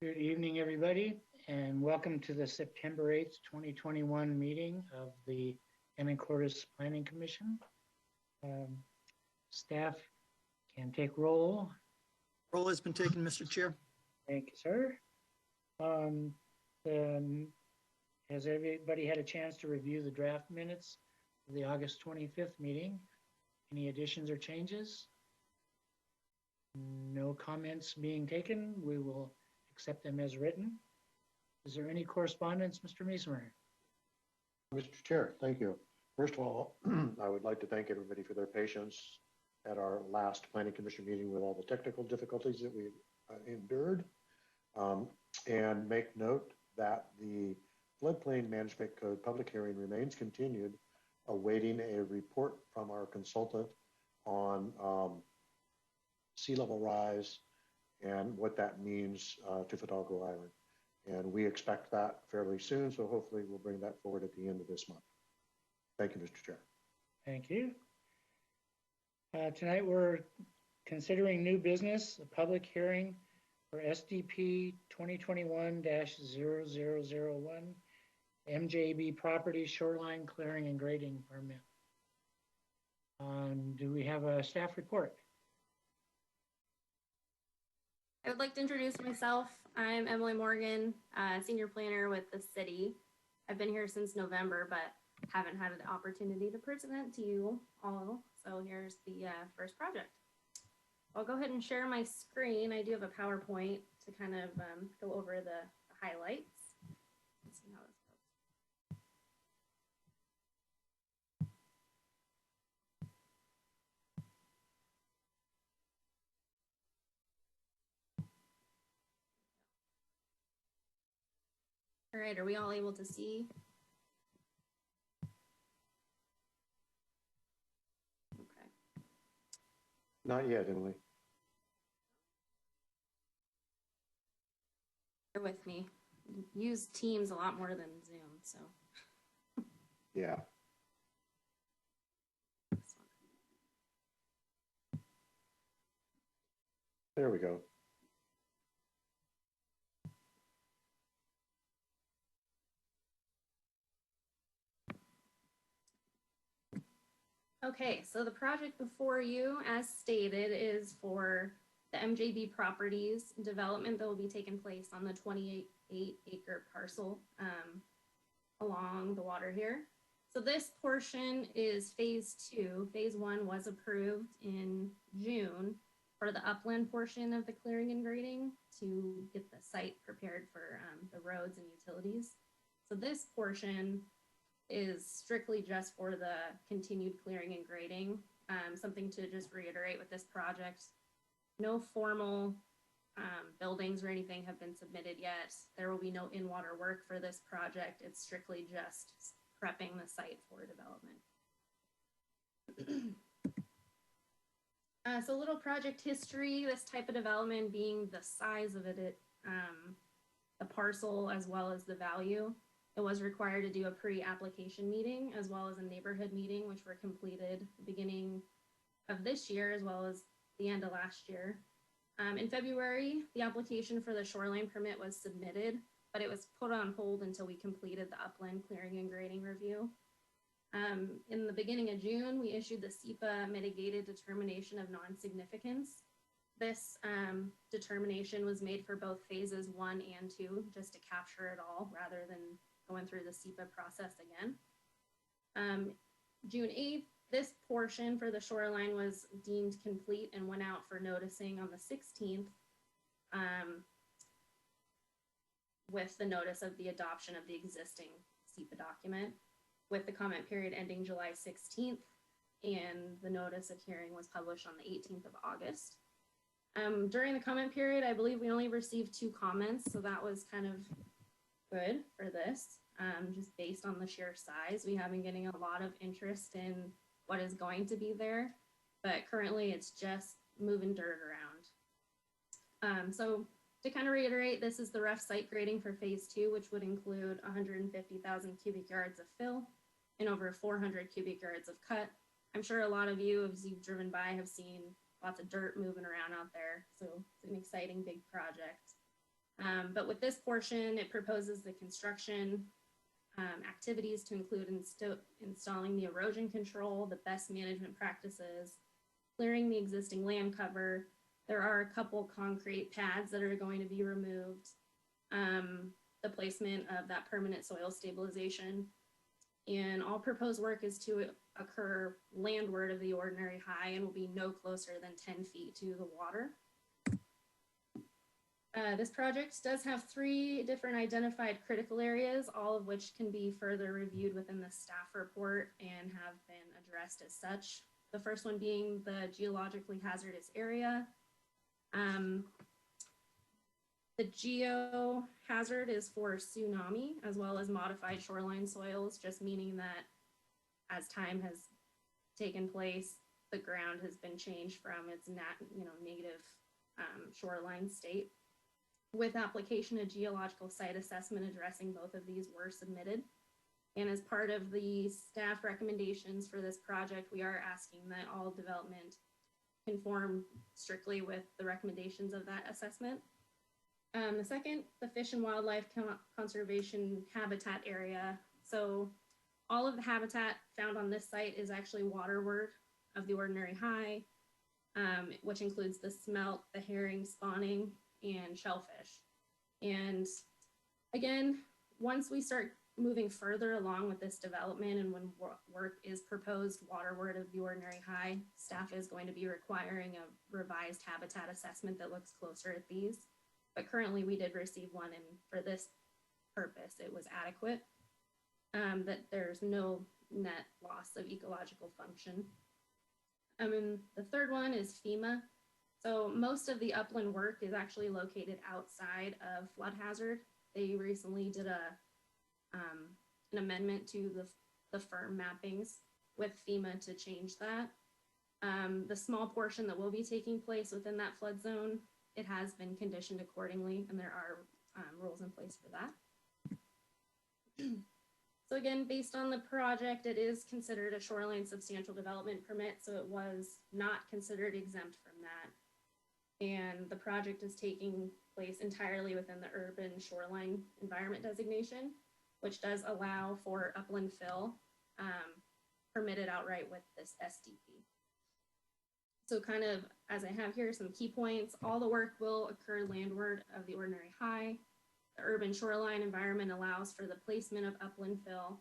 Good evening, everybody, and welcome to the September 8th, 2021 meeting of the Anacortes Planning Commission. Staff can take roll. Roll has been taken, Mr. Chair. Thank you, sir. Has everybody had a chance to review the draft minutes of the August 25th meeting? Any additions or changes? No comments being taken. We will accept them as written. Is there any correspondence, Mr. Meismer? Mr. Chair, thank you. First of all, I would like to thank everybody for their patience at our last Planning Commission meeting with all the technical difficulties that we endured. And make note that the Floodplain Management Code public hearing remains continued, awaiting a report from our consultant on sea level rise and what that means to Fidalgo Island. And we expect that fairly soon, so hopefully we'll bring that forward at the end of this month. Thank you, Mr. Chair. Thank you. Tonight we're considering new business, a public hearing for SDP 2021-0001, MJB Property Shoreline Clearing and Grading Permit. Do we have a staff report? I would like to introduce myself. I'm Emily Morgan, senior planner with the city. I've been here since November, but haven't had the opportunity to present to you all. So here's the first project. I'll go ahead and share my screen. I do have a PowerPoint to kind of go over the highlights. Let's see how this goes. All right, are we all able to see? Okay. Not yet, Emily. Bear with me. Use Teams a lot more than Zoom, so. Yeah. There we go. Okay, so the project before you, as stated, is for the MJB Properties development that will be taking place on the 28-acre parcel along the water here. So this portion is phase 2. Phase 1 was approved in June for the upland portion of the clearing and grading to get the site prepared for the roads and utilities. So this portion is strictly just for the continued clearing and grading. Something to just reiterate with this project, no formal buildings or anything have been submitted yet. There will be no in-water work for this project. It's strictly just prepping the site for development. So a little project history, this type of development being the size of it, the parcel as well as the value. It was required to do a pre-application meeting as well as a neighborhood meeting, which were completed at the beginning of this year as well as the end of last year. In February, the application for the shoreline permit was submitted, but it was put on hold until we completed the upland clearing and grading review. In the beginning of June, we issued the SEPA mitigated determination of non-significance. This determination was made for both phases 1 and 2, just to capture it all rather than going through the SEPA process again. June 8th, this portion for the shoreline was deemed complete and went out for noticing on the 16th with the notice of the adoption of the existing SEPA document, with the comment period ending July 16th, and the notice of hearing was published on the 18th of August. During the comment period, I believe we only received 2 comments, so that was kind of good for this, just based on the sheer size. We have been getting a lot of interest in what is going to be there, but currently it's just moving dirt around. So to kind of reiterate, this is the rough site grading for phase 2, which would include 150,000 cubic yards of fill and over 400 cubic yards of cut. I'm sure a lot of you, as you've driven by, have seen lots of dirt moving around out there. So it's an exciting big project. But with this portion, it proposes the construction activities to include installing the erosion control, the best management practices, clearing the existing land cover. There are a couple concrete pads that are going to be removed, the placement of that permanent soil stabilization, and all proposed work is to occur landward of the ordinary high and will be no closer than 10 feet to the water. This project does have 3 different identified critical areas, all of which can be further reviewed within the staff report and have been addressed as such. The first one being the geologically hazardous area. The geo hazard is for tsunami as well as modified shoreline soils, just meaning that as time has taken place, the ground has been changed from its native shoreline state. With application, a geological site assessment addressing both of these were submitted. And as part of the staff recommendations for this project, we are asking that all development conform strictly with the recommendations of that assessment. The second, the fish and wildlife conservation habitat area. So all of the habitat found on this site is actually waterward of the ordinary high, which includes the smelt, the herring spawning, and shellfish. And again, once we start moving further along with this development and when work is proposed waterward of the ordinary high, staff is going to be requiring a revised habitat assessment that looks closer at these. But currently we did receive one, and for this purpose, it was adequate, that there's no net loss of ecological function. And the third one is FEMA. So most of the upland work is actually located outside of flood hazard. They recently did an amendment to the firm mappings with FEMA to change that. The small portion that will be taking place within that flood zone, it has been conditioned accordingly, and there are rules in place for that. So again, based on the project, it is considered a shoreline substantial development permit, so it was not considered exempt from that. And the project is taking place entirely within the urban shoreline environment designation, which does allow for upland fill, permitted outright with this SDP. So kind of, as I have here, some key points. All the work will occur landward of the ordinary high. The urban shoreline environment allows for the placement of upland fill.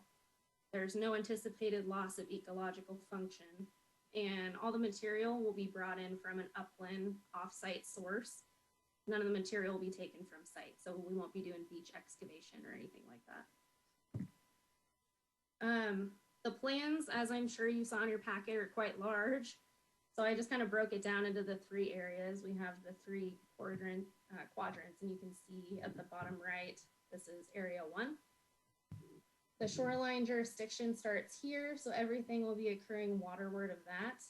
There's no anticipated loss of ecological function. And all the material will be brought in from an upland off-site source. None of the material will be taken from site. So we won't be doing beach excavation or anything like that. The plans, as I'm sure you saw in your packet, are quite large. So I just kind of broke it down into the 3 areas. We have the 3 quadrants, and you can see at the bottom right, this is area 1. The shoreline jurisdiction starts here, so everything will be occurring waterward of that.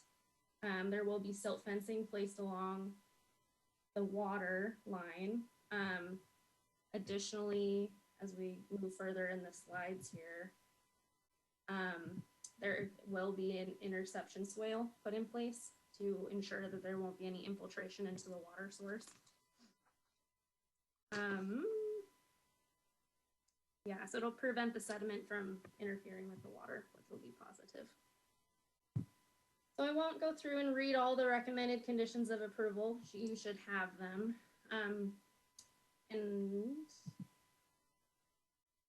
There will be silt fencing placed along the water line. Additionally, as we move further in the slides here, there will be an interception swale put in place to ensure that there won't be any infiltration into the water source. Yeah, so it'll prevent the sediment from interfering with the water, which will be positive. So I won't go through and read all the recommended conditions of approval. You should have them. And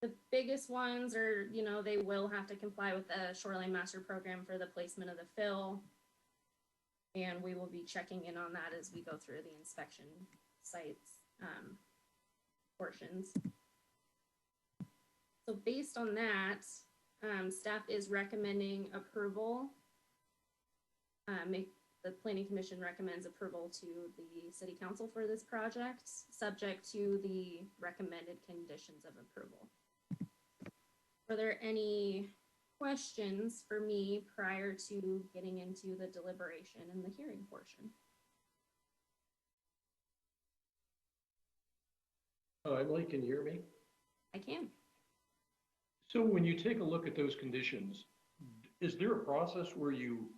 the biggest ones are, they will have to comply with the Shoreline Master Program for the placement of the fill. And we will be checking in on that as we go through the inspection sites portions. So based on that, staff is recommending approval. The Planning Commission recommends approval to the City Council for this project, subject to the recommended conditions of approval. Are there any questions for me prior to getting into the deliberation and the hearing portion? Emily, can you hear me? I can. So when you take a look at those conditions, is there a process where you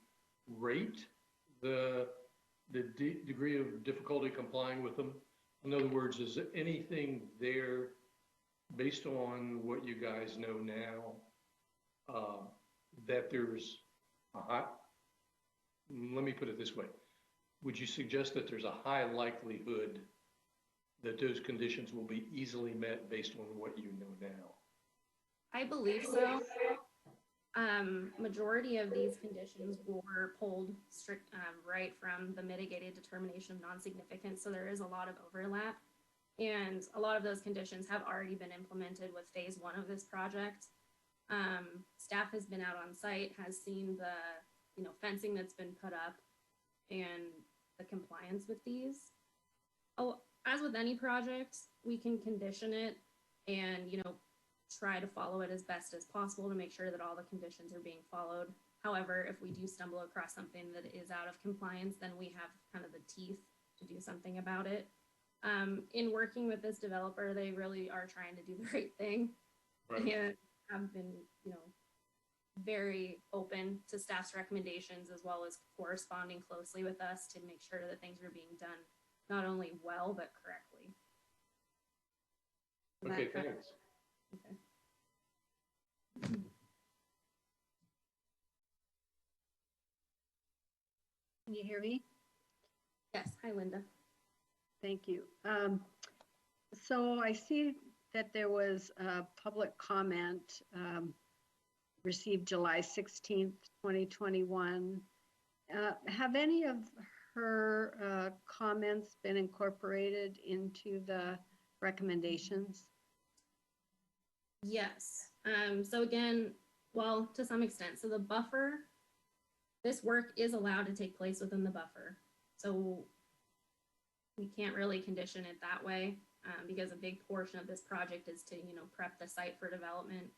rate the degree of difficulty complying with them? In other words, is there anything there, based on what you guys know now, that there's a high, let me put it this way. Would you suggest that there's a high likelihood that those conditions will be easily met based on what you know now? I believe so. Majority of these conditions were pulled strict, right from the mitigated determination of non-significance, so there is a lot of overlap. And a lot of those conditions have already been implemented with phase one of this project. Staff has been out on site, has seen the, fencing that's been put up and the compliance with these. Oh, as with any project, we can condition it and, try to follow it as best as possible to make sure that all the conditions are being followed. However, if we do stumble across something that is out of compliance, then we have kind of the teeth to do something about it. In working with this developer, they really are trying to do the right thing. Right. And have been, very open to staff's recommendations, as well as corresponding closely with us to make sure that things are being done not only well, but correctly. Okay, thanks. Okay. Can you hear me? Yes, hi Linda. Thank you. So I see that there was a public comment received July 16th, 2021. Have any of her comments been incorporated into the recommendations? Yes. So again, well, to some extent, so the buffer, this work is allowed to take place within the buffer. So we can't really condition it that way because a big portion of this project is to, prep the site for development,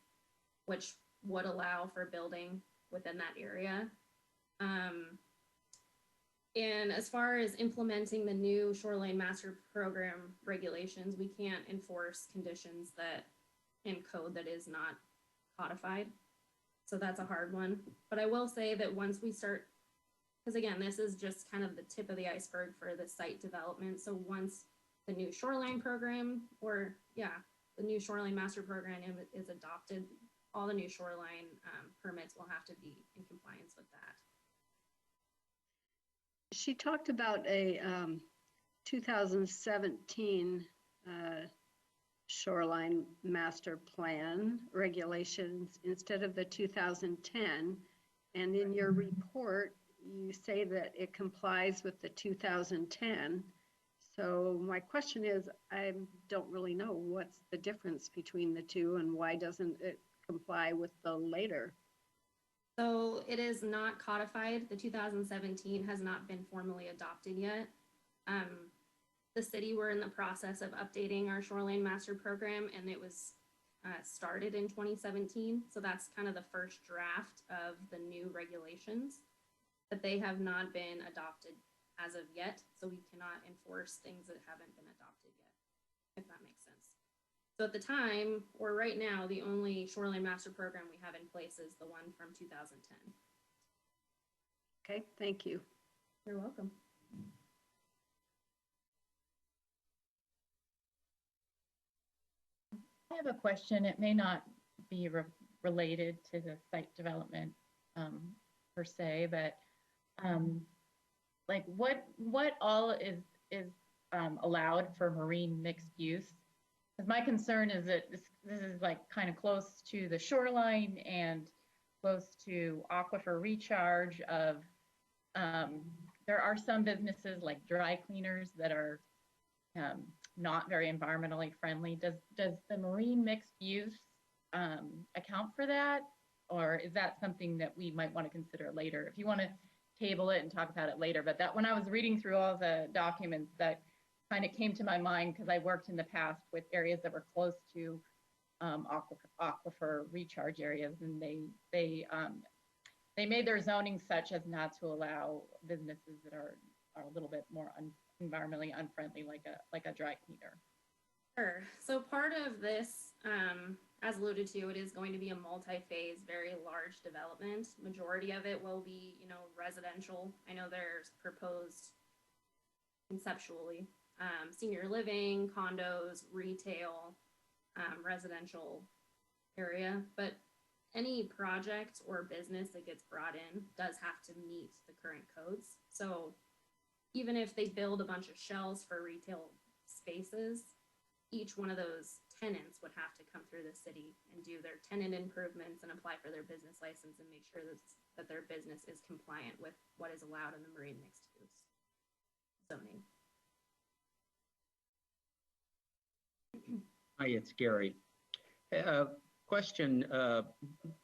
which would allow for building within that area. And as far as implementing the new shoreline master program regulations, we can't enforce conditions that in code that is not codified. So that's a hard one. But I will say that once we start, because again, this is just kind of the tip of the iceberg for the site development. So once the new shoreline program, or the new shoreline master program is adopted, all the new shoreline permits will have to be in compliance with that. She talked about a 2017 shoreline master plan regulations instead of the 2010. And in your report, you say that it complies with the 2010. So my question is, I don't really know what's the difference between the two and why doesn't it comply with the later? So it is not codified. The 2017 has not been formally adopted yet. The city were in the process of updating our shoreline master program, and it was started in 2017. So that's kind of the first draft of the new regulations, but they have not been adopted as of yet. So we cannot enforce things that haven't been adopted yet, if that makes sense. So at the time, or right now, the only shoreline master program we have in place is the one from 2010. Okay, thank you. You're welcome. I have a question. It may not be related to the site development per se, but like what all is allowed for marine mixed use? Because my concern is that this is like kind of close to the shoreline and close to aquifer recharge of, there are some businesses like dry cleaners that are not very environmentally friendly. Does the marine mixed use account for that? Or is that something that we might want to consider later? If you want to table it and talk about it later, but that when I was reading through all the documents, that kind of came to my mind because I worked in the past with areas that were close to aquifer recharge areas, and they made their zoning such as not to allow businesses that are a little bit more environmentally unfriendly, like a dry cleaner. Sure. So part of this, as alluded to, it is going to be a multi-phase, very large development. Majority of it will be, residential. I know there's proposed conceptually senior living, condos, retail, residential area, but any project or business that gets brought in does have to meet the current codes. So even if they build a bunch of shells for retail spaces, each one of those tenants would have to come through the city and do their tenant improvements and apply for their business license and make sure that their business is compliant with what is allowed in the marine mixed use zoning. Hi, it's Gary. Question,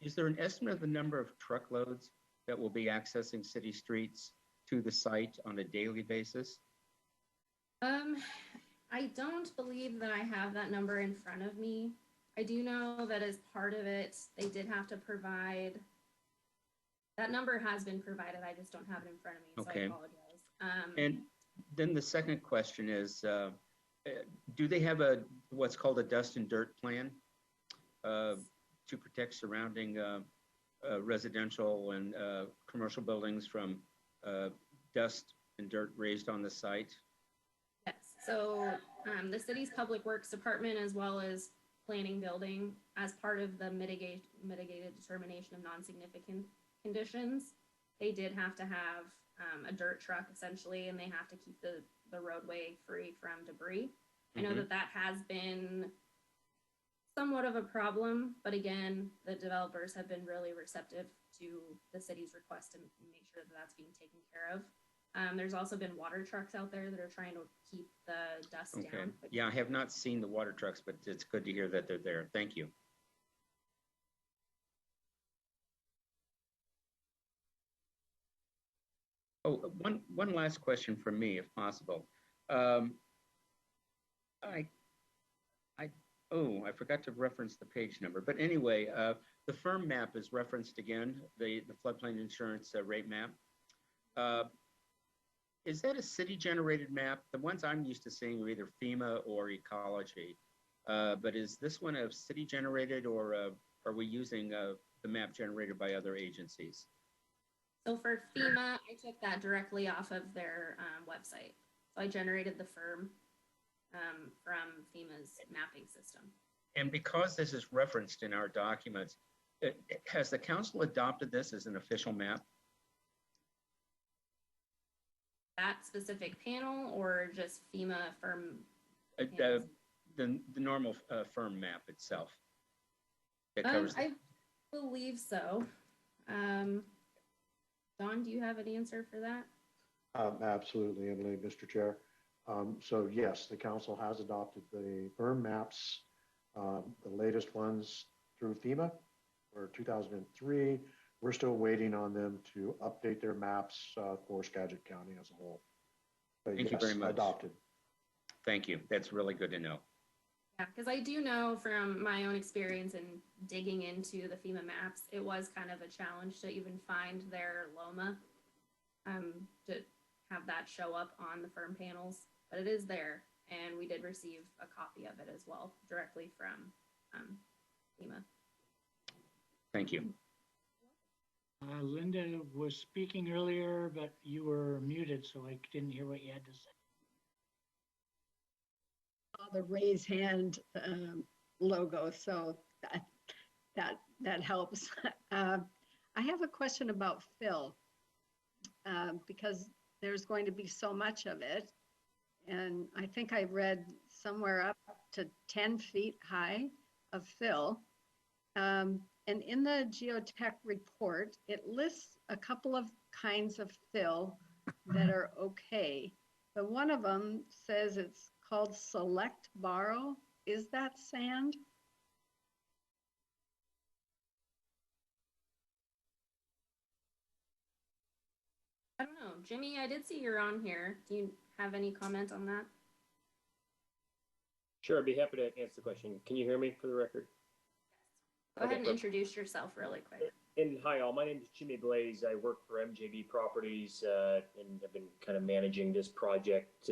is there an estimate of the number of truckloads that will be accessing city streets to the site on a daily basis? I don't believe that I have that number in front of me. I do know that as part of it, they did have to provide, that number has been provided, I just don't have it in front of me, so I Okay. apologize. And then the second question is, do they have what's called a dust and dirt plan to protect surrounding residential and commercial buildings from dust and dirt raised on the site? Yes, so the city's public works department, as well as planning building, as part of the mitigated determination of non-significant conditions, they did have to have a dirt truck essentially, and they have to keep the roadway free from debris. I know that has been somewhat of a problem, but again, the developers have been really receptive to the city's request to make sure that that's being taken care of. There's also been water trucks out there that are trying to keep the dust down. Yeah, I have not seen the water trucks, but it's good to hear that they're there. Thank you. Oh, one last question from me, if possible. I forgot to reference the page number, but anyway, the firm map is referenced again, the floodplain insurance rate map. Is that a city-generated map? The ones I'm used to seeing are either FEMA or Ecology. But is this one a city-generated, or are we using the map generated by other agencies? So for FEMA, I took that directly off of their website. So I generated the firm from FEMA's mapping system. And because this is referenced in our documents, has the council adopted this as an official map? That specific panel, or just FEMA firm? The normal firm map itself. That covers I believe so. Don, do you have an answer for that? Absolutely, Emily, Mr. Chair. So yes, the council has adopted the firm maps, the latest ones through FEMA for 2003. We're still waiting on them to update their maps for Skagit County as a whole. But Thank you very much. Adopted. Thank you. That's really good to know. Yeah, because I do know from my own experience in digging into the FEMA maps, it was kind of a challenge to even find their LOMA, to have that show up on the firm panels, but it is there, and we did receive a copy of it as well, directly from FEMA. Thank you. Linda was speaking earlier, but you were muted, so I didn't hear what you had to say. The raise hand logo, so that helps. I have a question about fill, because there's going to be so much of it, and I think I read somewhere up to 10 feet high of fill. And in the geotech report, it lists a couple of kinds of fill that are okay, but one of them says it's called select borrow. Is that sand? I don't know. Jimmy, I did see you're on here. Do you have any comment on that? Sure, I'd be happy to answer the question. Can you hear me for the record? Go ahead and introduce yourself really quick. And hi all, my name is Jimmy Blaze. I work for MJB Properties and have been kind of managing this project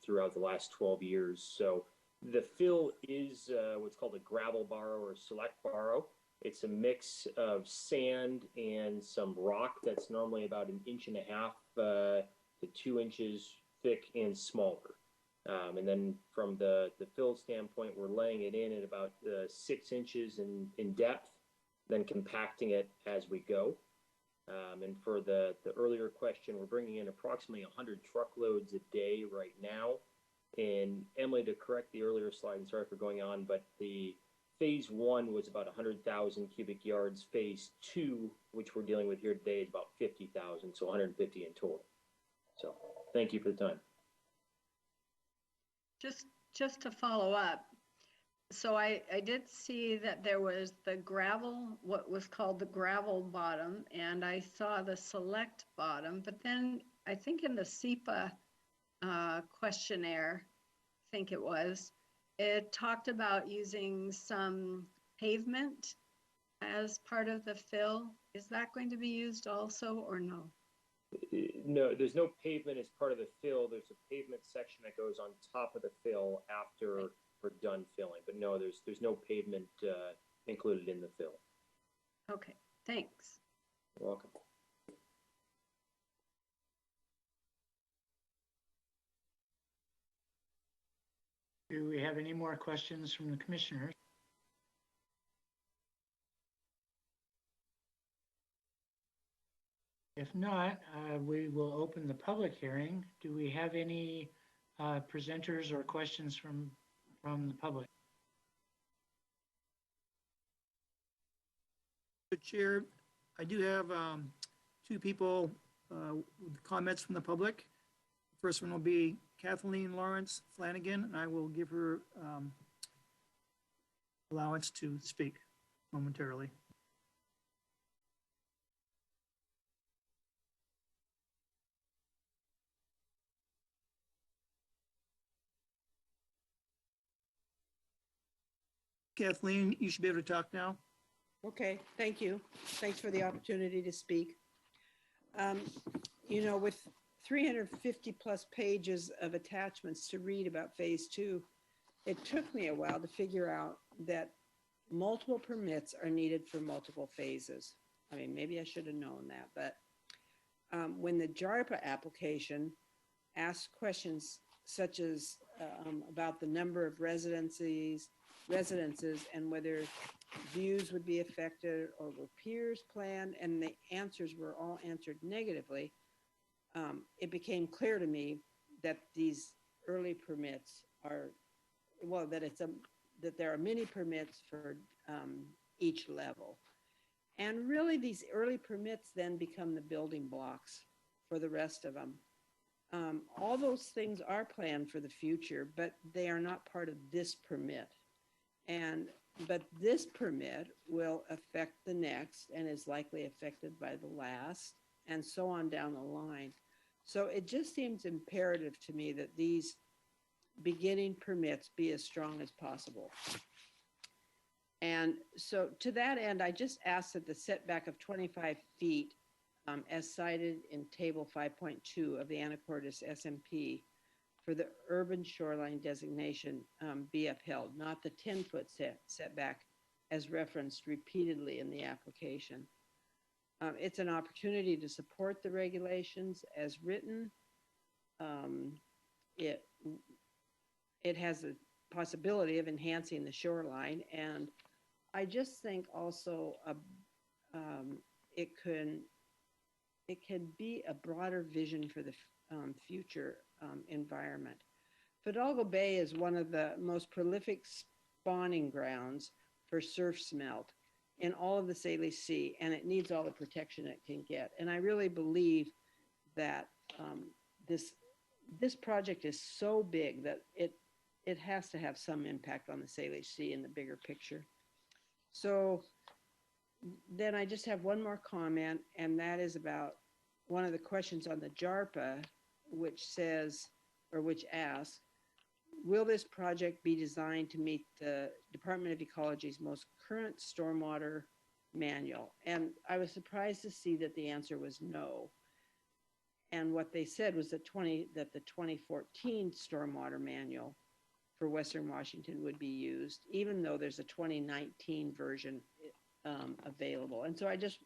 throughout the last 12 years. So the fill is what's called a gravel borrow or select borrow. It's a mix of sand and some rock that's normally about 1.5 inches to 2 inches thick and smaller. And then from the fill standpoint, we're laying it in at about 6 inches in depth, then compacting it as we go. And for the earlier question, we're bringing in approximately 100 truckloads a day right now. And Emily, to correct the earlier slide, and sorry for going on, but the phase 1 was about 100,000 cubic yards. Phase 2, which we're dealing with here today, is about 50,000, so 150 in total. So thank you for the time. Just to follow up, so I did see that there was the gravel, what was called the gravel bottom, and I saw the select bottom, but then I think in the SEPA questionnaire, I think it talked about using some pavement as part of the fill. Is that going to be used also or no? No, there's no pavement as part of the fill. There's a pavement section that goes on top of the fill after we're done filling. But no, there's no pavement included in the fill. Okay, thanks. You're welcome. Do we have any more questions from the commissioners? If not, we will open the public hearing. Do we have any presenters or questions from the public? Mr. Chair, I do have 2 people with comments from the public. First one will be Kathleen Lawrence Flanagan, and I will give her allowance to speak momentarily. Kathleen, you should be able to talk now. Okay, thank you. Thanks for the opportunity to speak. You know, with 350 plus pages of attachments to read about phase 2, it took me a while to figure out that multiple permits are needed for multiple phases. I mean, maybe I should have known that, but when the JARPA application asks questions such as about the number of residences and whether views would be affected or were piers planned, and the answers were all answered negatively, it became clear to me that these early permits are, well, that there are many permits for each level. And really these early permits then become the building blocks for the rest of them. All those things are planned for the future, but they are not part of this permit. But this permit will affect the next and is likely affected by the last, and so on down the line. So it just seems imperative to me that these beginning permits be as strong as possible. And so to that end, I just asked that the setback of 25 feet, as cited in table 5.2 of the Anacortes SMP, for the urban shoreline designation be upheld, not the 10-foot setback as referenced repeatedly in the application. It's an opportunity to support the regulations as written. It has a possibility of enhancing the shoreline, and I just think also it can be a broader vision for the future environment. Fidalgo Bay is one of the most prolific spawning grounds for surf smelt in all of the Salish Sea, and it needs all the protection it can get. And I really believe that this project is so big that it has to have some impact on the Salish Sea in the bigger picture. So then I just have one more comment, and that is about one of the questions on the JARPA, which says, or which asks, will this project be designed to meet the Department of Ecology's most current stormwater manual? And I was surprised to see that the answer was no. And what they said was that the 2014 stormwater manual for Western Washington would be used, even though there's a 2019 version available. And so I just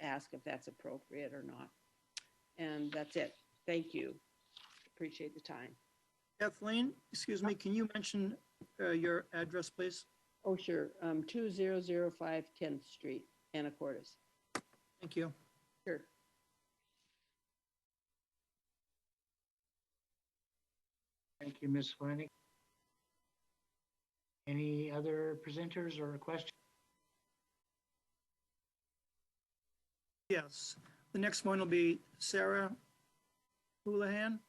ask if that's appropriate or not. And that's it. Thank you. Appreciate the time. Kathleen, excuse me, can you mention your address, please? Oh, sure. 2005 10th Street, Anacortes. Thank you. Sure. Thank you, Ms. Flanagan. Any other presenters or questions? Yes. The next one will be Sarah Houlihan.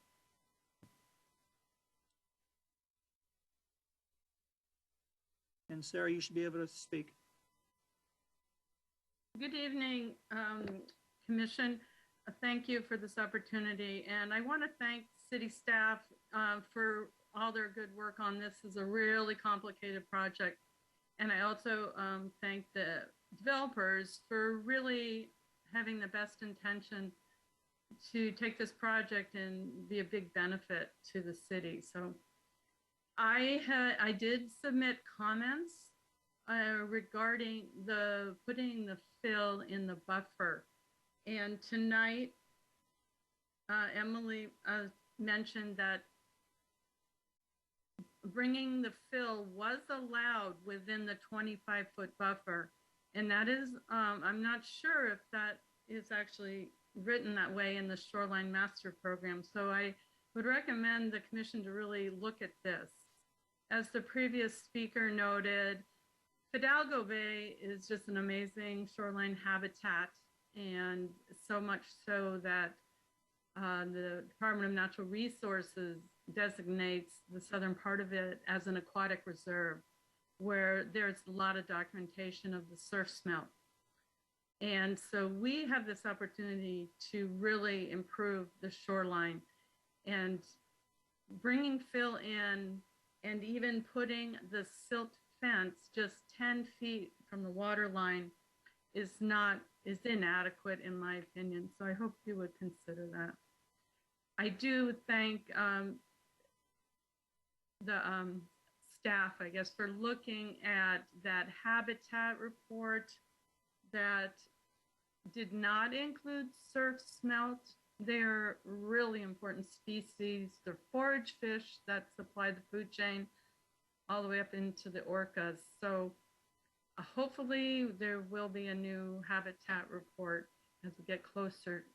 And Sarah, you should be able to speak. Good evening, Commission. Thank you for this opportunity. And I want to thank city staff for all their good work on this. This is a really complicated project. And I also thank the developers for really having the best intention to take this project and be a big benefit to the city. So I did submit comments regarding the putting the fill in the buffer. And tonight, Emily mentioned that bringing the fill was allowed within the 25-foot buffer. And that is, I'm not sure if that is actually written that way in the Shoreline Master Program. So I would recommend the commission to really look at this. As the previous speaker noted, Fidalgo Bay is just an amazing shoreline habitat, and so much so that the Department of Natural Resources designates the southern part of it as an aquatic reserve, where there's a lot of documentation of the surf smelt. And so we have this opportunity to really improve the shoreline, and bringing fill in and even putting the silt fence just 10 feet from the water line is inadequate in my opinion. So I hope you would consider that. I do thank the staff, I guess, for looking at that habitat report that did not include surf smelt. They're really important species. They're forage fish that supply the food chain all the way up into the orcas. So hopefully there will be a new habitat report as we get closer.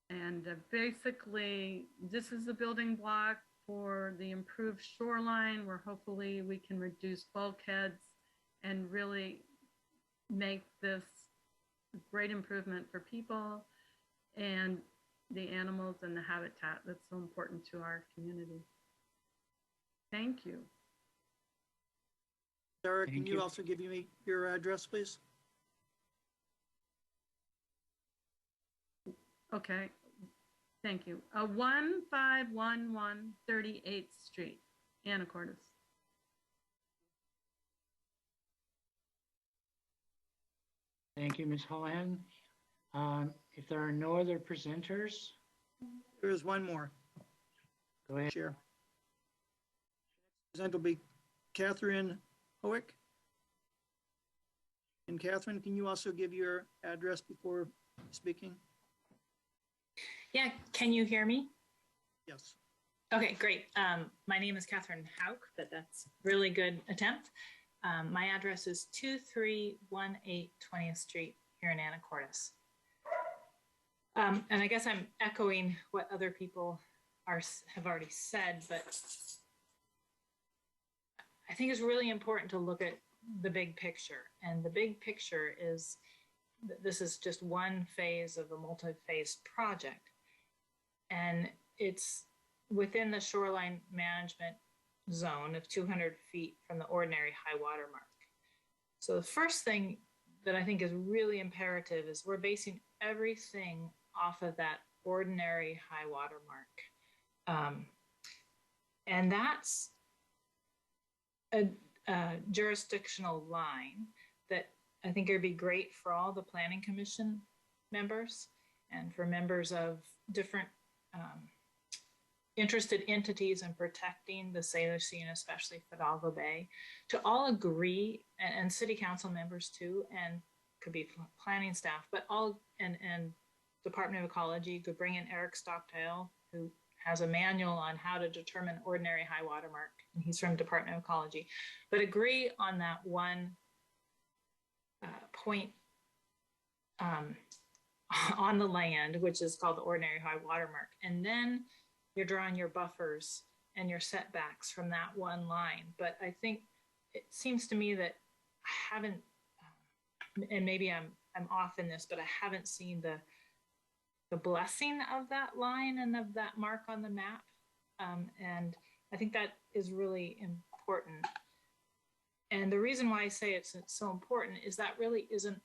And basically, this is a building block for the improved shoreline, where hopefully we can reduce bulkheads and really make this a great improvement for people and the animals and the habitat that's so important to our community. Thank you. Sarah, Thank can you you. also give me your address, please? Okay, thank you. 1511 38th Street, Anacortes. Thank you, Ms. Houlihan. If there are no other presenters, There is one more. go ahead. Chair. Present will be Catherine Hoek. And Catherine, can you also give your address before speaking? Yeah, can you hear me? Yes. Okay, great. My name is Catherine Hauk, but that's really good attempt. My address is 2318 20th Street here in Anacortes. And I guess I'm echoing what other people have already said, but I think it's really important to look at the big picture. And the big picture is this is just one phase of a multi-phase project. And it's within the shoreline management zone of 200 feet from the ordinary high water mark. So the first thing that I think is really imperative is we're basing everything off of that ordinary high water mark. And that's a jurisdictional line that I think would be great for all the Planning Commission members and for members of different interested entities in protecting the Sailor Sea and especially Fidalgo Bay, to all agree, and city council members too, and could be planning staff, but all, and Department of Ecology could bring in Eric Stockdale, who has a manual on how to determine ordinary high water mark, and he's from Department of Ecology, but agree on that one point on the land, which is called the ordinary high water mark. And then you're drawing your buffers and your setbacks from that one line. But I think it seems to me that I haven't, and maybe I'm off in this, but I haven't seen the blessing of that line and of that mark on the map. And I think that is really important. And the reason why I say it's so important is that really is an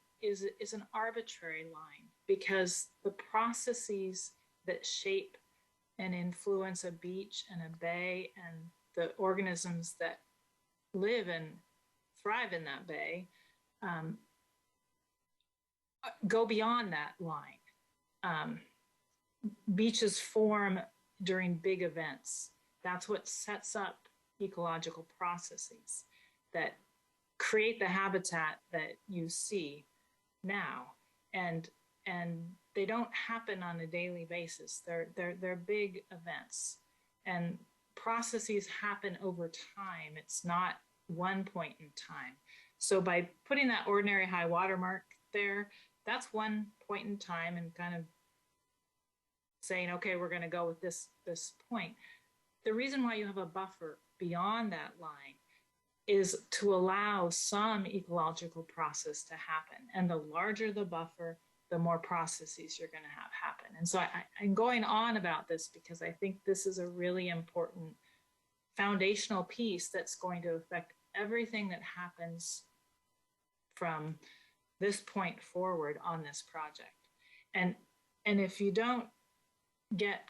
arbitrary line, because the processes that shape and influence a beach and a bay and the organisms that live and thrive in that bay go beyond that line. Beaches form during big events. That's what sets up ecological processes that create the habitat that you see now. And they don't happen on a daily basis. They're big events. And processes happen over time. It's not one point in time. So by putting that ordinary high water mark there, that's one point in time, and kind of saying, okay, we're going to go with this point. The reason why you have a buffer beyond that line is to allow some ecological process to happen. And the larger the buffer, the more processes you're going to have happen. And so I'm going on about this because I think this is a really important foundational piece that's going to affect everything that happens from this point forward on this project. And if you don't get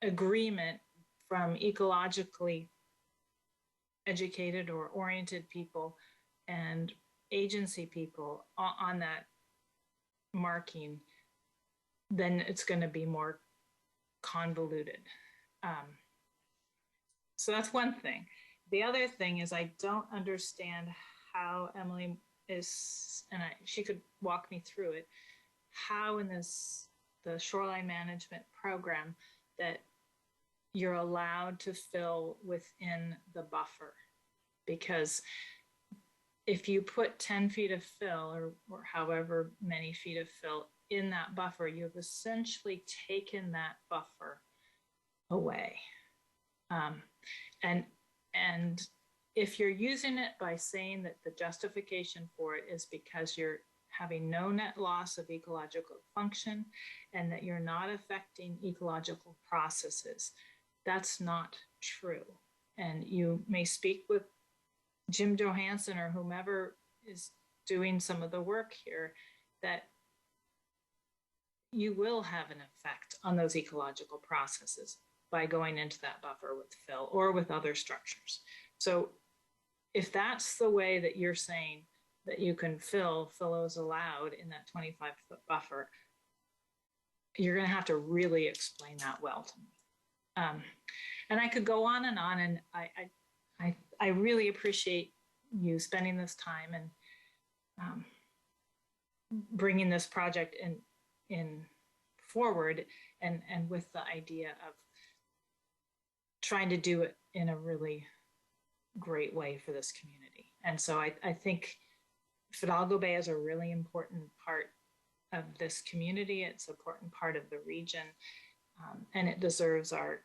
agreement from ecologically educated or oriented people and agency people on that marking, then it's going to be more convoluted. So that's one thing. The other thing is I don't understand how Emily is, and she could walk me through it, how in the shoreline management program that you're allowed to fill within the buffer. Because if you put 10 feet of fill or however many feet of fill in that buffer, you've essentially taken that buffer away. And if you're using it by saying that the justification for it is because you're having no net loss of ecological function and that you're not affecting ecological processes, that's not true. And you may speak with Jim Johansson or whomever is doing some of the work here, that you will have an effect on those ecological processes by going into that buffer with fill or with other structures. So if that's the way that you're saying that you can fill is allowed in that 25-foot buffer, you're going to have to really explain that well to me. And I could go on, and I really appreciate you spending this time and bringing this project in forward, and with the idea of trying to do it in a really great way for this community. And so I think Fidalgo Bay is a really important part of this community. It's an important part of the region, and it deserves our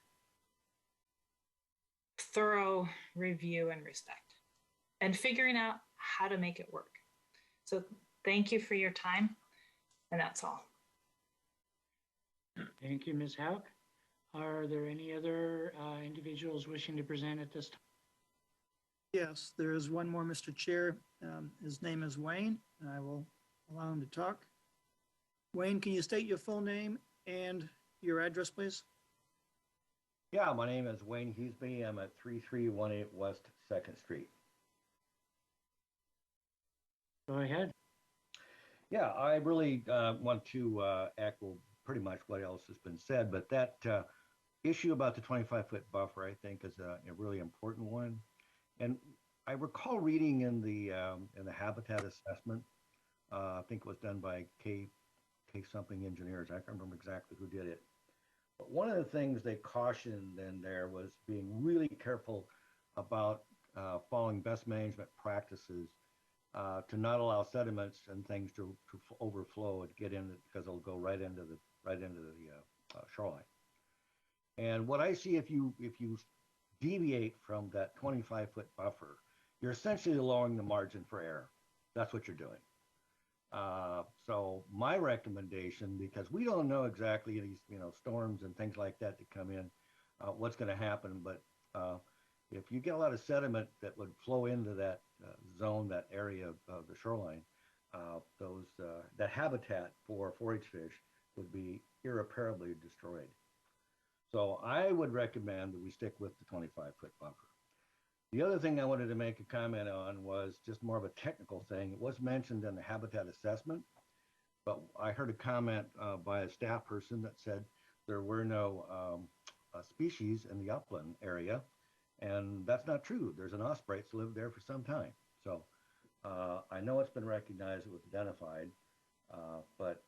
thorough review and respect, and figuring out how to make it work. So thank you for your time, and that's all. Thank you, Ms. Hauk. Are there any other individuals wishing to present at this time? Yes, there is one more, Mr. Chair. His name is Wayne, and I will allow him to talk. Wayne, can you state your full name and your address, please? Yeah, my name is Wayne Hughesby. I'm at 3318 West 2nd Street. Go ahead. Yeah, I really want to echo pretty much what else has been said, but that issue about the 25-foot buffer, I think, is a really important one. And I recall reading in the habitat assessment, I think it was done by K something engineers. I can't remember exactly who did it, But one of the things they cautioned in there was being really careful about following best management practices to not allow sediments and things to overflow and get in because it'll go right into the shoreline. And what I see, if you deviate from that 25-foot buffer, you're essentially lowering the margin for error. That's what you're doing. So my recommendation, because we don't know exactly these, storms and things like that come in, what's going to happen. But if you get a lot of sediment that would flow into that zone, that area of the shoreline, that habitat for forage fish would be irreparably destroyed. So I would recommend that we stick with the 25-foot buffer. The other thing I wanted to make a comment on was just more of a technical thing. It was mentioned in the habitat assessment, but I heard a comment by a staff person that said there were no species in the upland area, and that's not true. There's an osprey that's lived there for some time. So I know it's been recognized, it was identified, but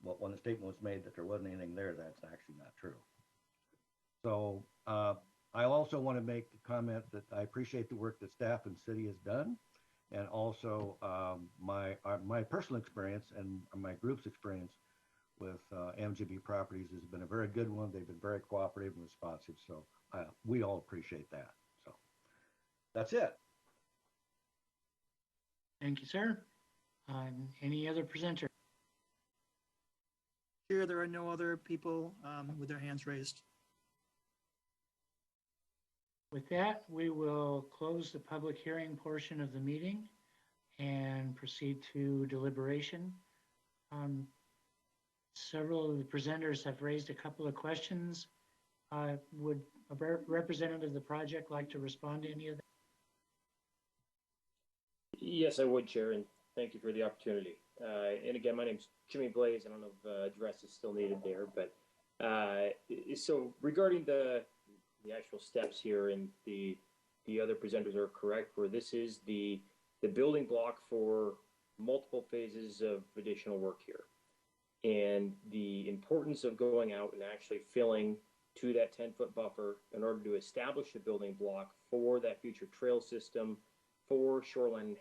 when the statement was made that there wasn't anything there, that's actually not true. So I also want to make the comment that I appreciate the work that staff and city has done, and also my personal experience and my group's experience with MGB Properties has been a very good one. They've been very cooperative and responsive, so we all appreciate that. So that's it. Thank you, sir. Any other presenter? Chair, there are no other people with their hands raised. With that, we will close the public hearing portion of the meeting and proceed to deliberation. Several of the presenters have raised a couple of questions. Would a representative of the project like to respond to any of that? Yes, I would, Chair, and thank you for the opportunity. And again, my name's Jimmy Blaze. I don't know if address is still needed there, but so regarding the actual steps here, and the other presenters are correct, where this is the building block for multiple phases of additional work here. And the importance of going out and actually filling to that 10-foot buffer in order to establish a building block for that future trail system, for shoreline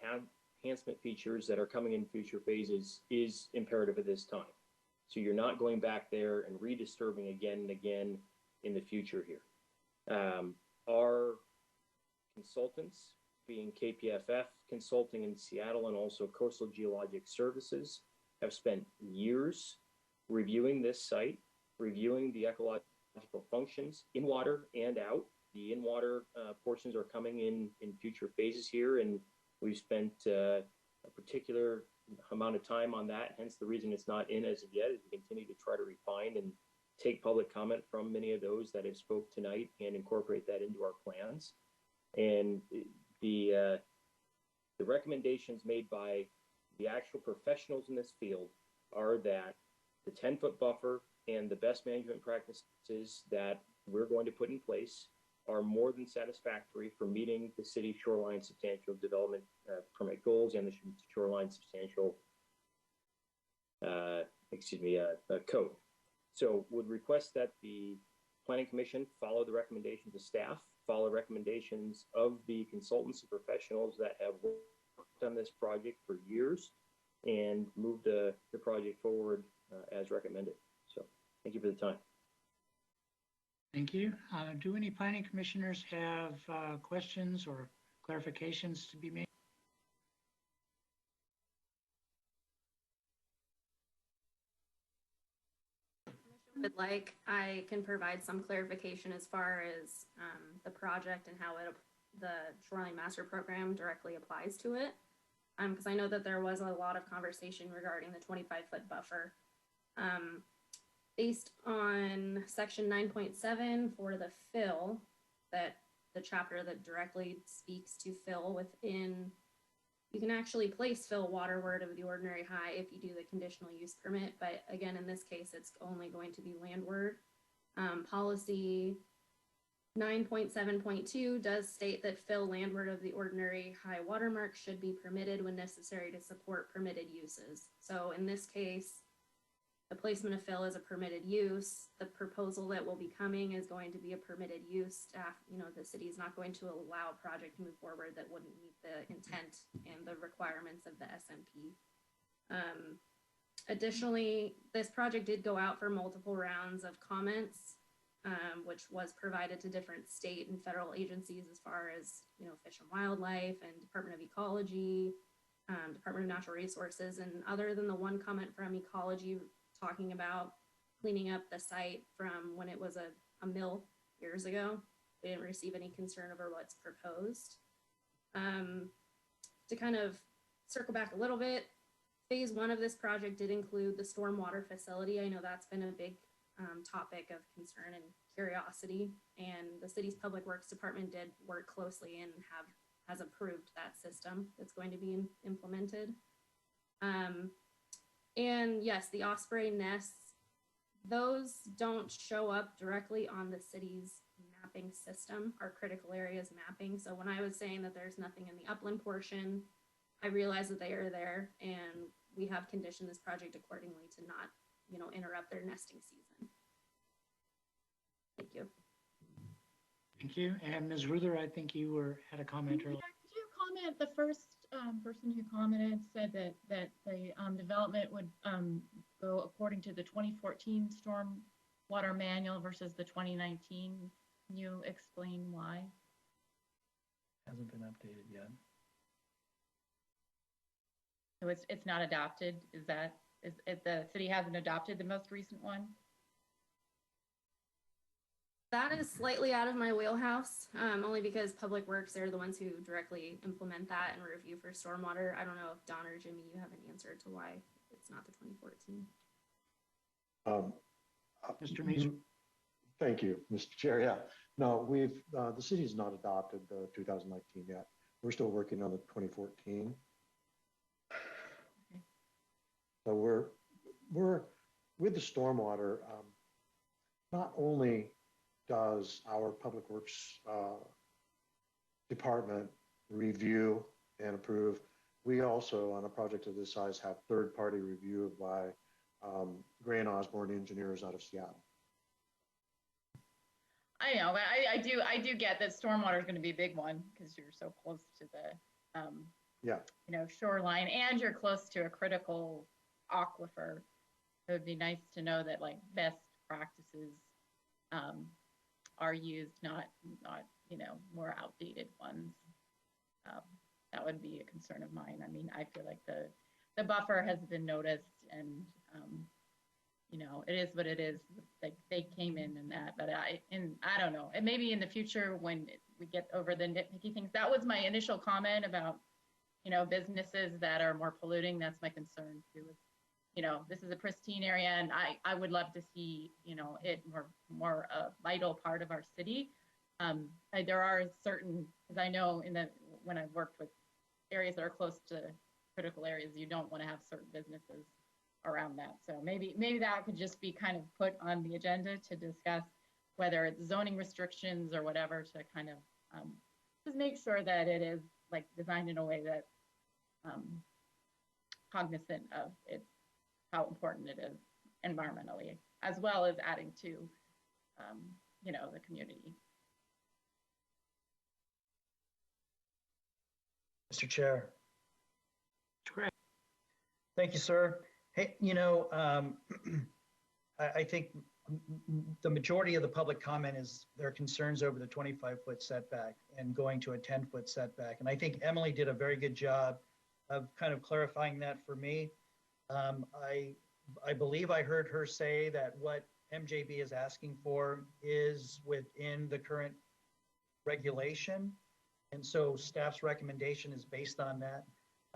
enhancement features that are coming in future phases is imperative at this time. So you're not going back there and redisturbing again and again in the future here. Our consultants, being KPFF Consulting in Seattle and also Coastal Geologic Services, have spent years reviewing this site, reviewing the ecological functions in water and out. The in-water portions are coming in future phases here, and we've spent a particular amount of time on that. Hence the reason it's not in as of yet, is we continue to try to refine and take public comment from many of those that have spoke tonight and incorporate that into our plans. And the recommendations made by the actual professionals in this field are that the 10-foot buffer and the best management practices that we're going to put in place are more than satisfactory for meeting the city shoreline substantial development permit goals and the shoreline substantial code. So would request that the Planning Commission follow the recommendations of staff, follow recommendations of the consultants and professionals that have worked on this project for years, and move the project forward as recommended. So thank you for the time. Thank you. Do any planning commissioners have questions or clarifications to be made? Would like, I can provide some clarification as far as the project and how the Shoreline Master Program directly applies to it. Because I know that there was a lot of conversation regarding the 25-foot buffer. Based on section 9.7 for the fill, that the chapter that directly speaks to fill within, you can actually place fill waterward of the ordinary high if you do the conditional use permit. But again, in this case, it's only going to be landward. Policy 9.7.2 does state that fill landward of the ordinary high watermark should be permitted when necessary to support permitted uses. So in this case, The placement of fill is a permitted use. The proposal that will be coming is going to be a permitted use. Staff, the city is not going to allow a project to move forward that wouldn't meet the intent and the requirements of the SMP. Additionally, this project did go out for multiple rounds of comments, which was provided to different state and federal agencies as far as, Fish and Wildlife and Department of Ecology, Department of Natural Resources. And other than the one comment from Ecology talking about cleaning up the site from when it was a mill years ago, we didn't receive any concern over what's proposed. To kind of circle back a little bit, phase 1 of this project did include the stormwater facility. I know that's been a big topic of concern and curiosity, and the city's public works department did work closely and has approved that system that's going to be implemented. And yes, the osprey nests, those don't show up directly on the city's mapping system, our critical areas mapping. So when I was saying that there's nothing in the upland portion, I realize that they are there, and we have conditioned this project accordingly to not, interrupt their nesting season. Thank you. Thank you. And Ms. Ruther, I think you had a comment earlier. Could you comment? The first person who commented said that the development would go according to the 2014 stormwater manual versus the 2019. Can you explain why? Hasn't been updated yet. So it's not adopted. Is the city hasn't adopted the most recent one? That is slightly out of my wheelhouse, only because Public Works, they're the ones who directly implement that and review for stormwater. I don't know if Don or Jimmy, you have an answer to why it's not the 2014. Mr. Measer. Thank you, Mr. Chair. Yeah, no, the city has not adopted the 2019 yet. We're still working on the 2014. Okay. So we're with the stormwater. Not only does our Public Works department review and approve, we also, on a project of this size, have third-party review by Gray and Osborne engineers out of Seattle. I know, but I do get that stormwater is going to be a big one because you're so close to the shoreline, and you're close to a critical aquifer. It would be nice to know that best practices are used, not more outdated ones. That would be a concern of mine. I mean, I feel like the buffer has been noticed, and it is what it is. Like they came in and that, but I don't know. And maybe in the future when we get over the nitpicky things, that was my initial comment about businesses that are more polluting. That's my concern too. This is a pristine area, and I would love to see, it more a vital part of our city. There are certain, as I know when I've worked with areas that are close to critical areas, you don't want to have certain businesses around that. So maybe that could just be kind of put on the agenda to discuss, whether it's zoning restrictions or whatever, to kind of just make sure that it is designed in a way that cognizant of how important it is environmentally, as well as adding to, the community. Mr. Chair. Correct. Thank you, sir. Hey, I think the majority of the public comment is their concerns over the 25-foot setback and going to a 10-foot setback. And I think Emily did a very good job of kind of clarifying that for me. I believe I heard her say that what MJB is asking for is within the current regulation. And so staff's recommendation is based on that.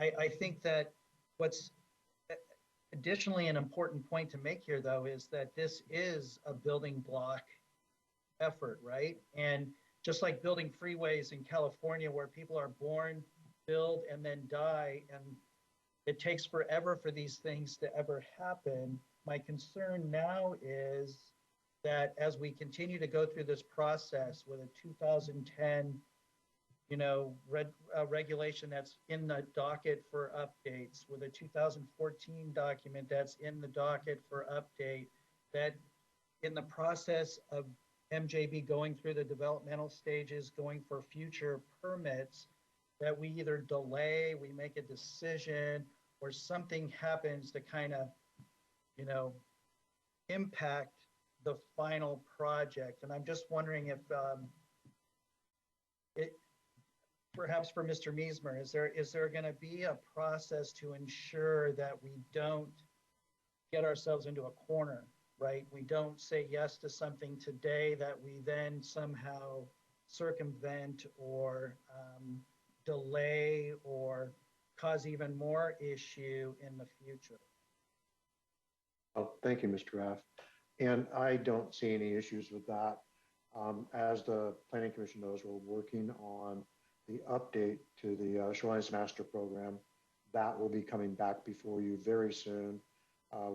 I think that what's additionally an important point to make here, though, is that this is a building block effort, right? And just like building freeways in California where people are born, build, and then die, and it takes forever for these things to ever happen. My concern now is that as we continue to go through this process with a 2010 regulation that's in the docket for updates, with a 2014 document that's in the docket for update, that in the process of MJB going through the developmental stages, going for future permits, that we either delay, we make a decision, or something happens to kind of, impact the final project. And I'm just wondering if perhaps for Mr. Meismer, is there going to be a process to ensure that we don't get ourselves into a corner, right? We don't say yes to something today that we then somehow circumvent or delay or cause even more issue in the future. Oh, thank you, Mr. Raff. And I don't see any issues with that. As the Planning Commission knows, we're working on the update to the Shorelines Master Program. That will be coming back before you very soon.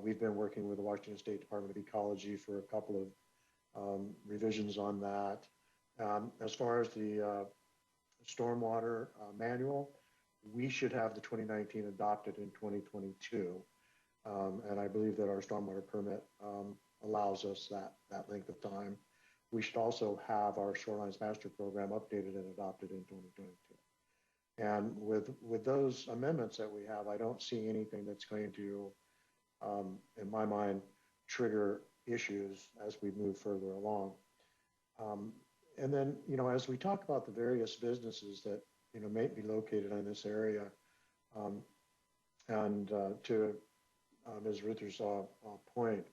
We've been working with the Washington State Department of Ecology for a couple of revisions on that. As far as the stormwater manual, we should have the 2019 adopted in 2022. And I believe that our stormwater permit allows us that length of time. We should also have our Shorelines Master Program updated and adopted in 2022. And with those amendments that we have, I don't see anything that's going to, in my mind, trigger issues as we move further along. And then, as we talk about the various businesses that, may be located in this area, and to Ms. Ruther's point,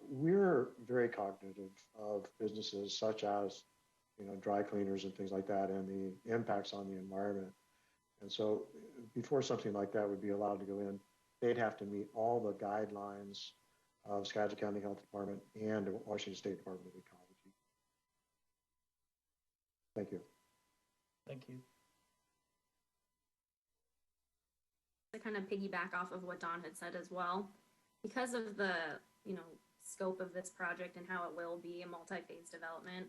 we're very cognitive of businesses such as, dry cleaners and things like that, and the impacts on the environment. And so before something like that would be allowed to go in, they'd have to meet all the guidelines of Skagit County Health Department and the Washington State Department of Ecology. Thank you. Thank you. To kind of piggyback off of what Don had said as well, because of the, scope of this project and how it will be a multi-phase development,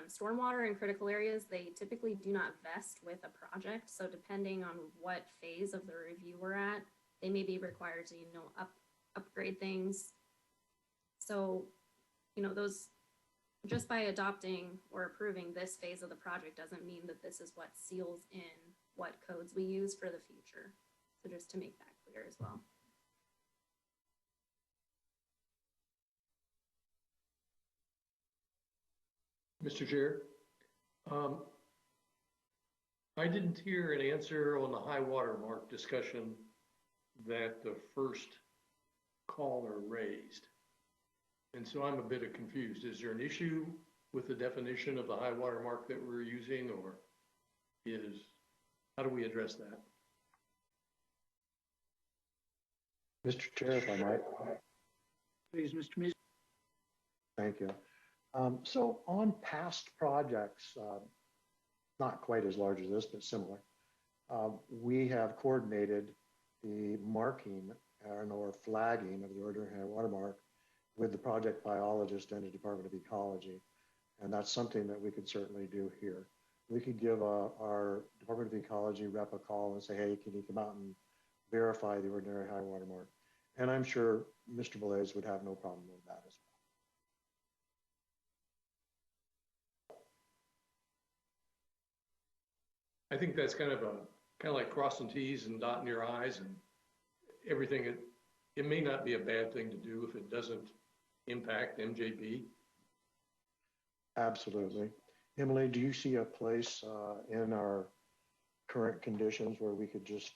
stormwater in critical areas, they typically do not vest with a project. So depending on what phase of the review we're at, they may be required to, upgrade things. So, those, just by adopting or approving this phase of the project doesn't mean that this is what seals in what codes we use for the future. So just to make that clear as well. Mr. Chair, I didn't hear an answer on the high water mark discussion that the first caller raised. And so I'm a bit confused. Is there an issue with the definition of the high water mark that we're using, or how do we address that? Mr. Chair, if I might. Please, Mr. Meisner. Thank you. So on past projects, not quite as large as this, but similar, we have coordinated the marking or flagging of the ordinary high water mark with the project biologist and the Department of Ecology. And that's something that we could certainly do here. We could give our Department of Ecology rep a call and say, hey, can you come out and verify the ordinary high water mark? And I'm sure Mr. Blaze would have no problem with that as well. I think that's kind of like crossing T's and dotting your I's and everything. It may not be a bad thing to do if it doesn't impact MJB. Absolutely. Emily, do you see a place in our current conditions where we could just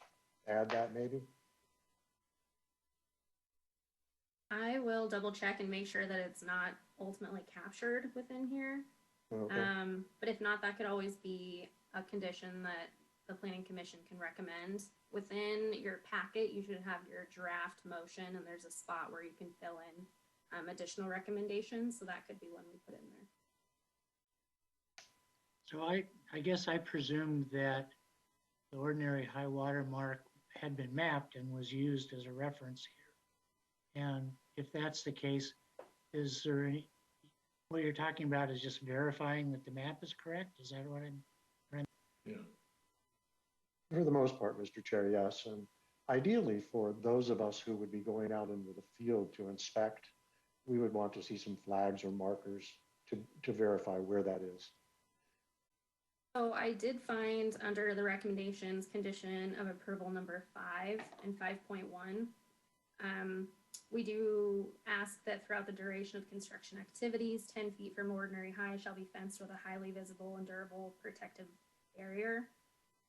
add that maybe? I will double check and make sure that it's not ultimately captured within here. Okay. But if not, that could always be a condition that the Planning Commission can recommend. Within your packet, you should have your draft motion, and there's a spot where you can fill in additional recommendations. So that could be one we put in there. So I guess I presumed that the ordinary high water mark had been mapped and was used as a reference here. And if that's the case, is there any, what you're talking about is just verifying that the map is correct? Is that what I'm Yeah. For the most part, Mr. Chair, yes. And ideally, for those of us who would be going out into the field to inspect, we would want to see some flags or markers to verify where that is. So I did find under the recommendations, condition of approval number 5 and 5.1. We do ask that throughout the duration of construction activities, 10 feet from ordinary high shall be fenced with a highly visible and durable protective barrier.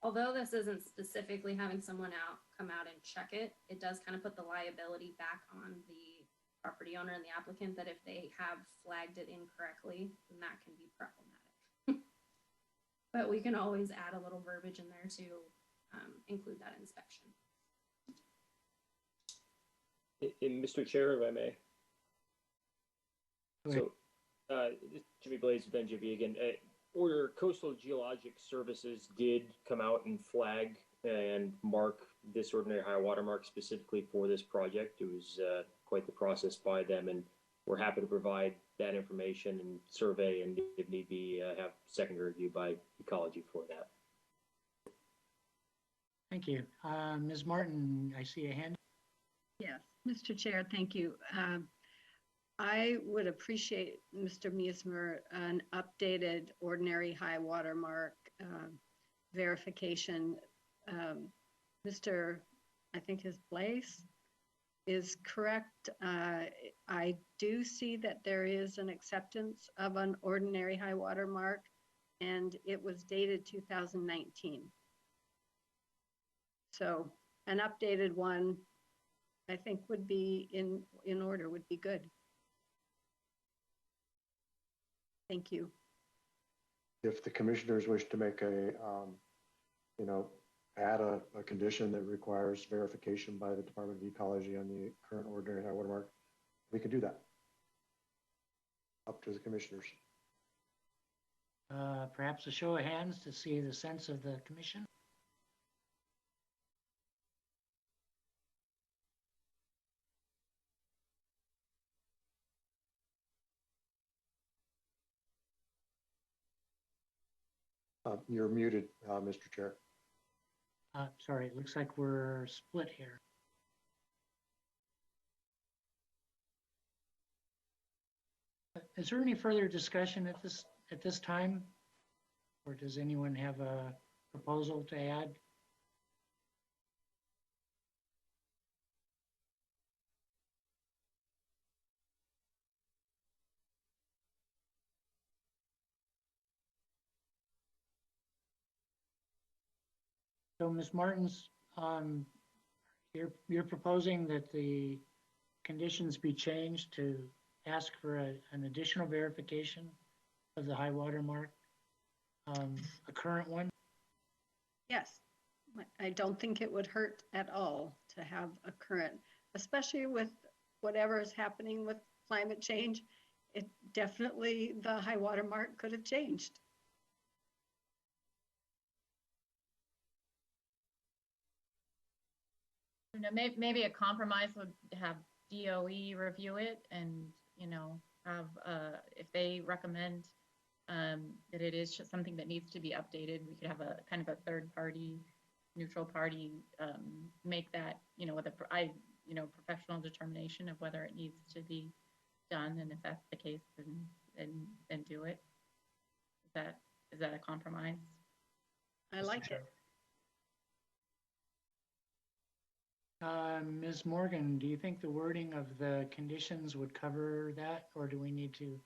Although this isn't specifically having someone come out and check it, it does kind of put the liability back on the property owner and the applicant that if they have flagged it incorrectly, then that can be problematic. But we can always add a little verbiage in there to include that inspection. And Mr. Chair, if I may. So, Jimmy Blaze with NJB again. Order Coastal Geologic Services did come out and flag and mark this ordinary high water mark specifically for this project. It was quite the process by them, and we're happy to provide that information and survey, and if need be, have secondary review by ecology for that. Thank you. Ms. Martin, I see a hand. Yes, Mr. Chair, thank you. I would appreciate, Mr. Miesmer, an updated ordinary high water mark verification. Mr. I think his Blaze is correct. I do see that there is an acceptance of an ordinary high water mark, and it was dated 2019. So an updated one, I think, would be in order, would be good. Thank you. If the commissioners wish to make add a condition that requires verification by the Department of Ecology on the current ordinary high water mark, we can do that. Up to the commissioners. Perhaps a show of hands to see the sense of the commission. You're muted, Mr. Chair. Sorry, it looks like we're split here. Is there any further discussion at this time? Or does anyone have a proposal to add? So Ms. Martins, you're proposing that the conditions be changed to ask for an additional verification of the high water mark, a current one? Yes, I don't think it would hurt at all to have a current, especially with whatever is happening with climate change. It definitely, the high water mark could have changed. Maybe a compromise would have DOE review it and, have, if they recommend that it is just something that needs to be updated, we could have a kind of a third party, neutral party, make that, with a, professional determination of whether it needs to be done. And if that's the case, then do it. Is that a compromise? I like it. Ms. Morgan, do you think the wording of the conditions would cover that, or do we need to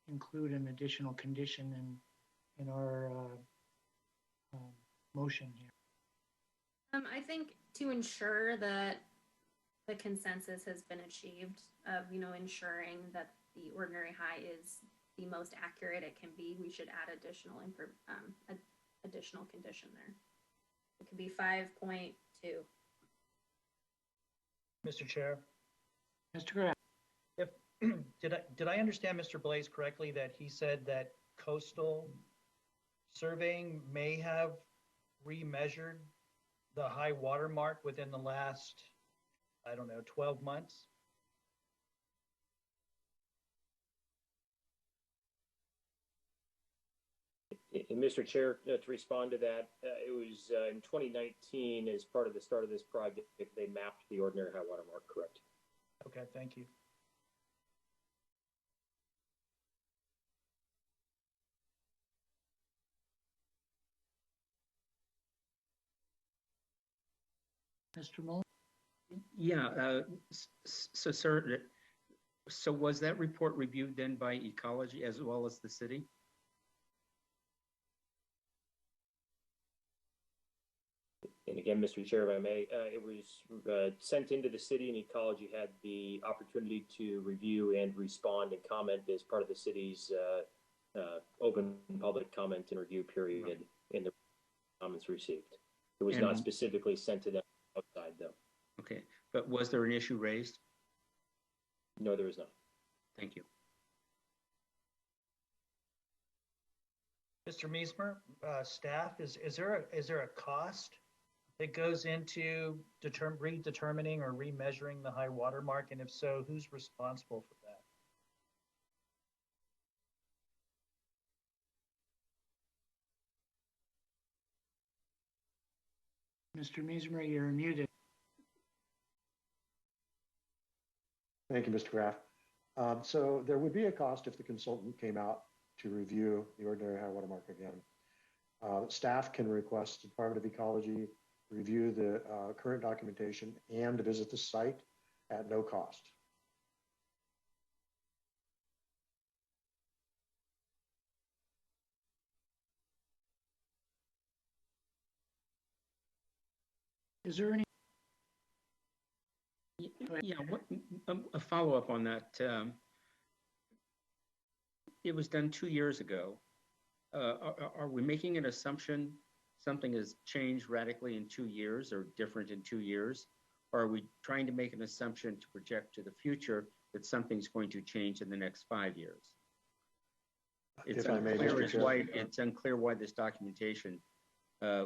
include an additional condition in our motion here? I think to ensure that the consensus has been achieved of, ensuring that the ordinary high is the most accurate it can be, we should add additional condition there. It could be 5.2. Mr. Chair, Mr. Graff. if did I understand Mr. Blaze correctly that he said that coastal surveying may have remeasured the high water mark within the last, 12 months? And Mr. Chair, to respond to that, it was in 2019, as part of the start of this project, they mapped the ordinary high water mark, correct? Okay, thank you. Mr. Mullin? Yeah, so sir, so was that report reviewed then by ecology as well as the city? And again, Mr. Chair, if I may, it was sent into the city, and ecology had the opportunity to review and respond and comment as part of the city's open public comment and review period in the comments received. It was not specifically sent to them outside, though. Okay, but was there an issue raised? No, there was not. Thank you. Mr. Meismer, staff, is there a cost that goes into redetermining or remeasuring the high water mark? And if so, who's responsible for that? Mr. Meismer, you're muted. Thank you, Mr. Graff. So there would be a cost if the consultant came out to review the ordinary high water mark again. Staff can request the Department of Ecology review the current documentation and visit the site at no cost. Is there any? Yeah, a follow-up on that. It was done 2 years ago. Are we making an assumption something has changed radically in 2 years or different in 2 years? Or are we trying to make an assumption to project to the future that something's going to change in the next 5 years? It's unclear why this documentation,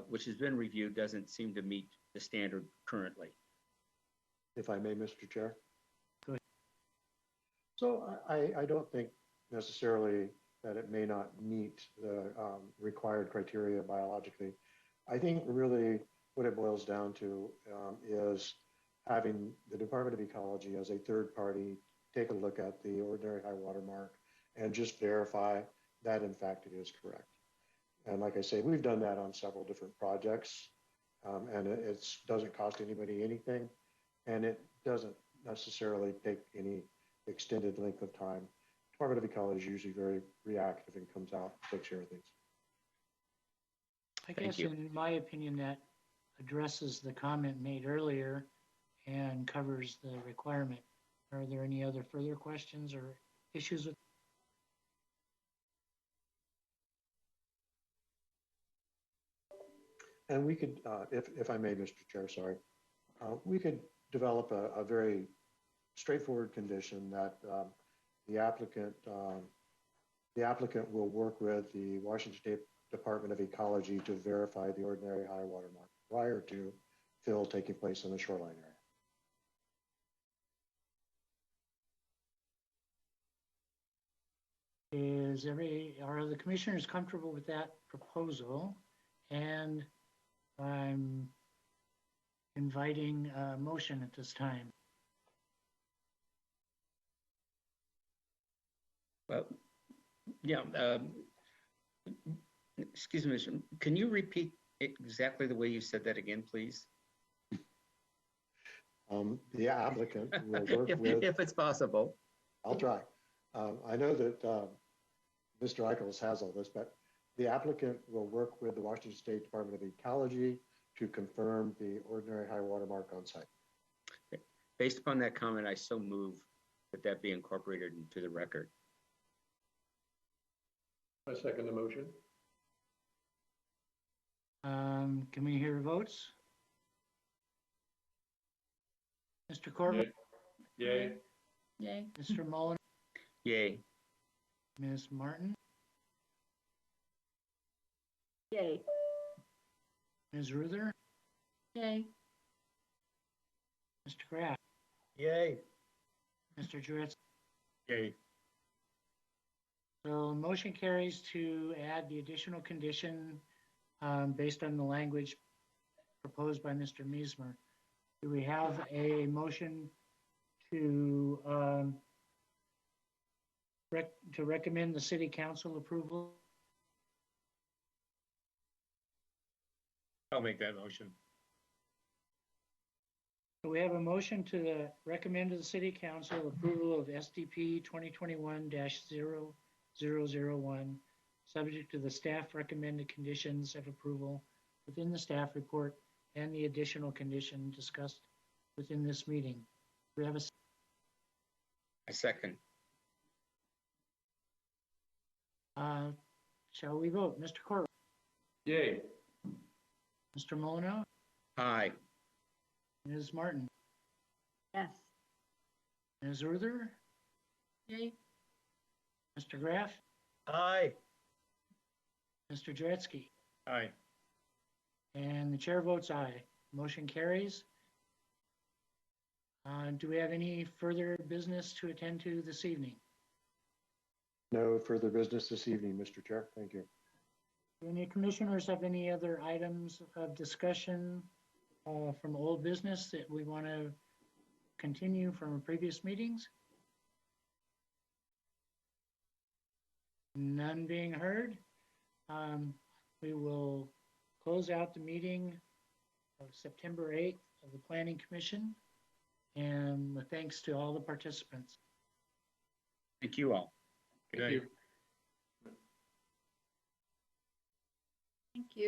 which has been reviewed, doesn't seem to meet the standard currently. If I may, Mr. Chair. Go ahead. So I don't think necessarily that it may not meet the required criteria biologically. I think really what it boils down to is having the Department of Ecology as a third party take a look at the ordinary high water mark and just verify that in fact it is correct. And like I say, we've done that on several different projects, and it doesn't cost anybody anything, and it doesn't necessarily take any extended length of time. Department of Ecology is usually very reactive and comes out and takes care of things. I guess in my opinion, that addresses the comment made earlier and covers the requirement. Are there any other further questions or issues with? And we could, if I may, Mr. Chair, sorry, we could develop a very straightforward condition that the applicant will work with the Washington State Department of Ecology to verify the ordinary high water mark prior to fill taking place in the shoreline area. Are the commissioners comfortable with that proposal? And I'm inviting a motion at this time. Well, yeah. Excuse me, can you repeat exactly the way you said that again, please? The applicant will work if it's possible. I'll try. I know that Mr. Eichels has all this, but the applicant will work with the Washington State Department of Ecology to confirm the ordinary high water mark on site. Based upon that comment, I so move that be incorporated into the record. I second the motion. Can we hear votes? Mr. Corbett? Yay. Yay. Mr. Mullen? Yay. Ms. Martin? Yay. Ms. Ruther? Yay. Mr. Graff? Yay. Mr. Juretz? Yay. So motion carries to add the additional condition based on the language proposed by Mr. Meismer. Do we have a motion to recommend the city council approval? I'll make that motion. So we have a motion to recommend to the city council approval of SDP 2021-0001, subject to the staff recommended conditions of approval within the staff report and the additional condition discussed within this meeting. We have I second. shall we vote? Mr. Corr, Yay. Mr. Molyneux, Aye. Ms. Martin, Yes. Ms. Ruther, Yay. Mr. Graff, Aye. Mr. Jaretzky, Aye. and the chair votes aye. Motion carries. Do we have any further business to attend to this evening? No further business this evening, Mr. Chair. Thank you. Do any commissioners have any other items of discussion from old business that we want to continue from previous meetings? None being heard. We will close out the meeting of September 8th of the Planning Commission, and with thanks to all the participants. Thank you all. Good Thank night. you. Thank you.